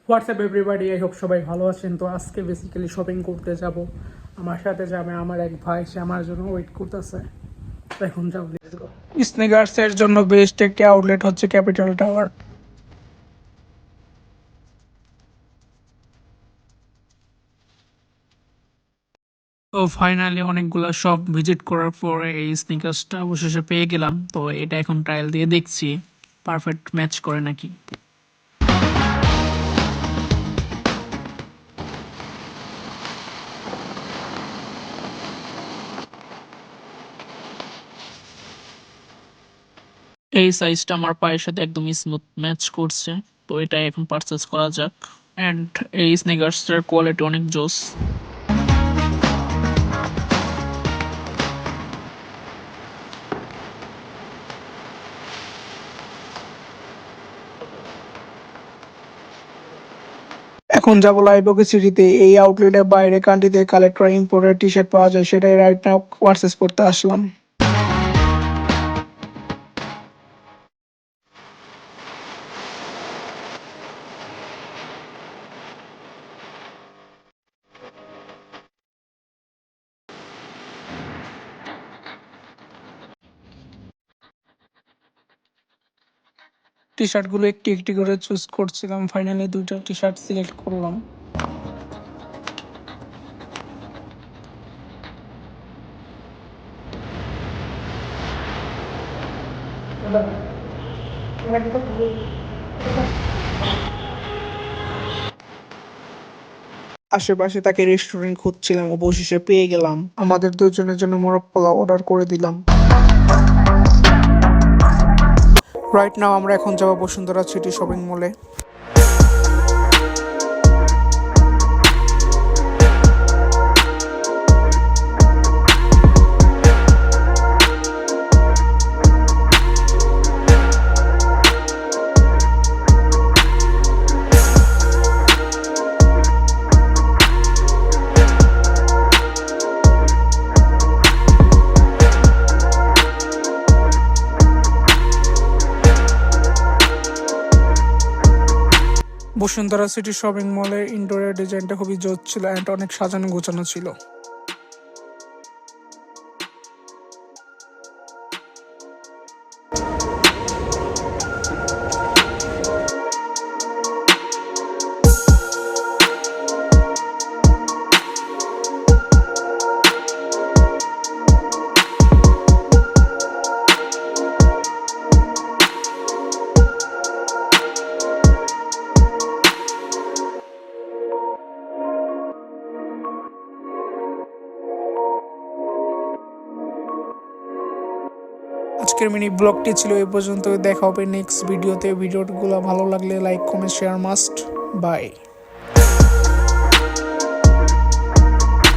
WhatsApp everybody, I hope সবাই ভালো আছেন। তো আজকে বেসিক্যালি শপিং করতে যাব। আমার সাথে যাবে আমার এক ভাই, সে আমার জন্য ওয়েট করতেছে। এখন যাও, লেটস গো। স্নিকার্সের জন্য বেস্ট একটি আউটলেট হচ্ছে ক্যাপিটাল টাওয়ার। তো ফাইনালি অনেকগুলো শপ ভিজিট করার পরে এই স্নিকার্সটা অবশেষে পেয়ে গেলাম। তো এটা এখন ট্রায়াল দিয়ে দেখছি পারফেক্ট ম্যাচ করে নাকি। এই সাইজটা আমার পায়ের সাথে একদম স্মুথ ম্যাচ করছে। তো এটা এখন পারচেস করা যাক। অ্যান্ড এই স্নিকার্সটার কোয়ালিটি অনেক জোস। এখন যাবো লাইবকে সিটিতে। এই আউটলেটের বাইরে কান্ট্রিতে কালেক্ট করা ইম্পোর্টেড টি শার্ট পাওয়া যায়, সেটাই রাইট নাও পারচেস করতে আসলাম। টি শার্টগুলো একটি একটি করে চুজ করছিলাম, ফাইনালি দুইটা টি শার্ট সিলেক্ট করলাম। আশেপাশে তাকে রেস্টুরেন্ট খুঁজছিলাম, অবশেষে পেয়ে গেলাম। আমাদের দুজনের জন্য মোরগ পোলাও অর্ডার করে দিলাম। রাইট নাও আমরা এখন যাবো বসুন্ধরা সিটি শপিং মলে। বসুন্ধরা সিটি শপিং মলের ইনডোরের ডিজাইনটা খুবই জোর ছিল অ্যান্ড অনেক সাজানো গোছানো ছিল। আজকের মিনি ব্লগটি ছিল এই পর্যন্ত। দেখা হবে নেক্সট ভিডিওতে। ভিডিওগুলো ভালো লাগলে like comment share must. By.